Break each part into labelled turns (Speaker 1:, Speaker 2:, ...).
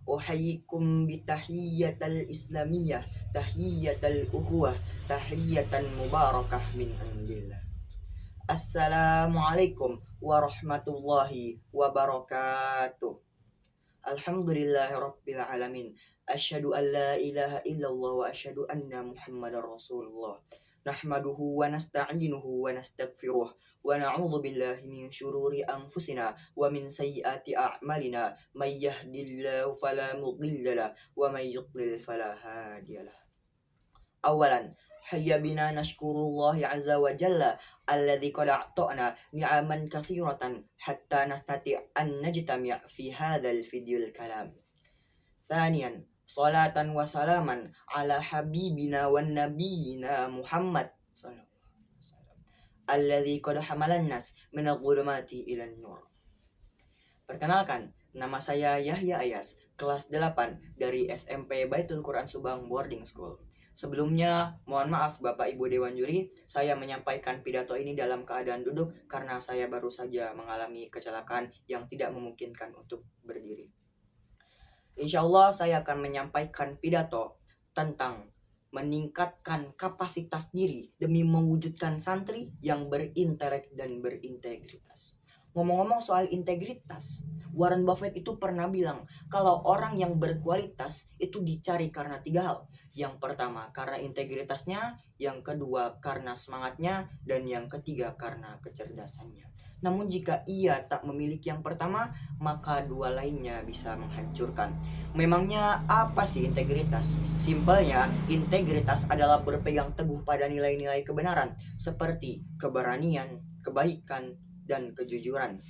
Speaker 1: Uhayyikum bitahiyyatal islamiyah, tahiyyatal ukhuwah, tahiyyatan mubarakah min indillah. Assalamualaikum warahmatullahi wabarakatuh. Alhamdulillahi rabbil alamin. Asyhadu an la ilaha illallah wa asyhadu anna Muhammadar Rasulullah. Nahmaduhu wa nasta'inuhu wa nastaghfiruh wa na'udzu billahi min syururi anfusina wa min sayyiati a'malina. May yahdihillahu fala mudhillalah wa may yudlil fala hadiyalah. Awalan, hayya bina nashkurullahi azza wa jalla alladzi qad a'ta'na ni'aman katsiratan hatta nastati' an najtami' fi hadzal videol kalam. Thaniyan, salatan wa salaman ala habibina wan nabiyina Muhammad sallallahu alaihi wasallam alladzi qad hamalan nas min adh-dhulumati ila nur. Perkenalkan, nama saya Yahya Ayas, kelas 8 dari SMP Baitul Quran Subang Boarding School. Sebelumnya, mohon maaf Bapak Ibu Dewan Juri, saya menyampaikan pidato ini dalam keadaan duduk karena saya baru saja mengalami kecelakaan yang tidak memungkinkan untuk berdiri. Insya Allah saya akan menyampaikan pidato tentang meningkatkan kapasitas diri demi mewujudkan santri yang berintelek dan berintegritas. Ngomong-ngomong soal integritas, Warren Buffett itu pernah bilang kalau orang yang berkualitas itu dicari karena 3 hal. Yang pertama karena integritasnya, yang kedua karena semangatnya, dan yang ketiga karena kecerdasannya. Namun jika ia tak memiliki yang pertama, maka 2 lainnya bisa menghancurkan. Memangnya apa sih integritas? Simpelnya, integritas adalah berpegang teguh pada nilai-nilai kebenaran seperti keberanian, kebaikan, dan kejujuran.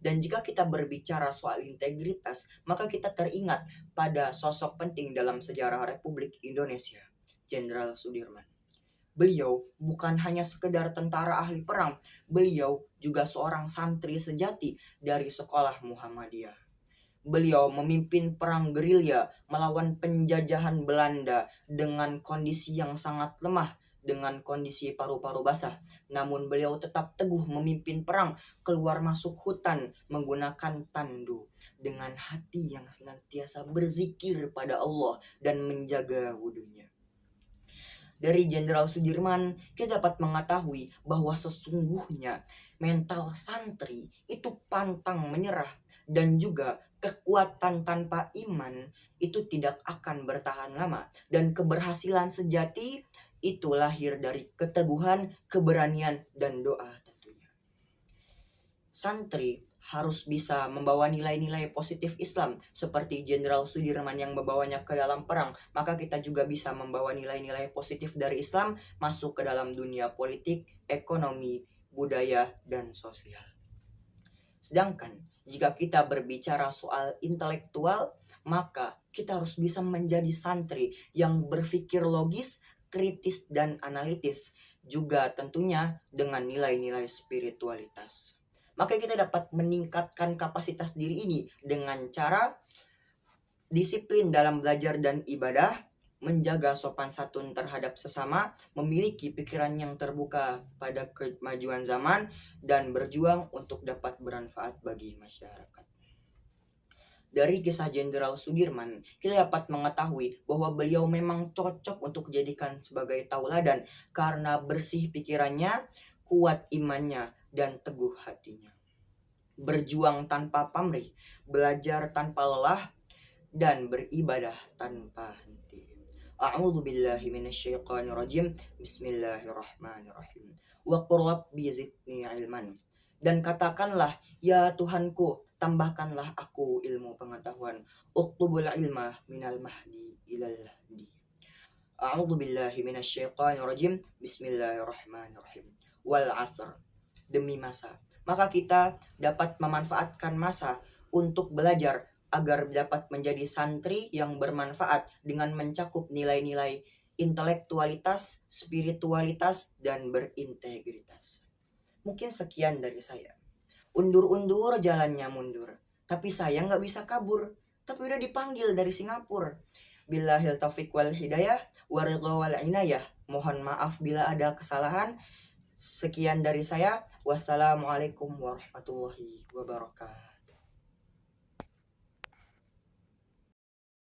Speaker 1: Dan jika kita berbicara soal integritas, maka kita teringat pada sosok penting dalam sejarah Republik Indonesia, Jenderal Sudirman. Beliau bukan hanya sekedar tentara ahli perang, beliau juga seorang santri sejati dari sekolah Muhammadiyah. Beliau memimpin perang gerilya melawan penjajahan Belanda dengan kondisi yang sangat lemah, dengan kondisi paru-paru basah. Namun beliau tetap teguh memimpin perang keluar masuk hutan menggunakan tandu dengan hati yang senantiasa berzikir pada Allah dan menjaga wudunya. Dari Jenderal Sudirman, kita dapat mengetahui bahwa sesungguhnya mental santri itu pantang menyerah, dan juga kekuatan tanpa iman itu tidak akan bertahan lama, dan keberhasilan sejati itu lahir dari keteguhan, keberanian, dan doa tentunya. Santri harus bisa membawa nilai-nilai positif Islam seperti Jenderal Sudirman yang membawanya ke dalam perang, maka kita juga bisa membawa nilai-nilai positif dari Islam masuk ke dalam dunia politik, ekonomi, budaya, dan sosial. Sedangkan jika kita berbicara soal intelektual, maka kita harus bisa menjadi santri yang berpikir logis, kritis, dan analitis, juga tentunya dengan nilai-nilai spiritualitas. Maka kita dapat meningkatkan kapasitas diri ini dengan cara disiplin dalam belajar dan ibadah, menjaga sopan santun terhadap sesama, memiliki pikiran yang terbuka pada kemajuan zaman, dan berjuang untuk dapat bermanfaat bagi masyarakat. Dari kisah Jenderal Sudirman, kita dapat mengetahui bahwa beliau memang cocok untuk dijadikan sebagai tauladan karena bersih pikirannya, kuat imannya, dan teguh hatinya. Berjuang tanpa pamrih, belajar tanpa lelah, dan beribadah tanpa henti. A'udzu billahi minasyaitonir rajim. Bismillahirrahmanirrahim. Wa qur rabbi zidni ilman. Dan katakanlah, ya Tuhanku, tambahkanlah aku ilmu pengetahuan. Uktubul ilma minal mahdi ilal lahdi. A'udzu billahi minasyaitonir rajim. Bismillahirrahmanirrahim. Wal asr. Demi masa. Maka kita dapat memanfaatkan masa untuk belajar agar dapat menjadi santri yang bermanfaat dengan mencakup nilai-nilai intelektualitas, spiritualitas, dan berintegritas. Mungkin sekian dari saya. Undur-undur jalannya mundur, tapi saya nggak bisa kabur, tapi udah dipanggil dari Singapura. Billahil taufiq wal hidayah waridha wal inayah. Mohon maaf bila ada kesalahan. Sekian dari saya. Wassalamualaikum warahmatullahi wabarakatuh.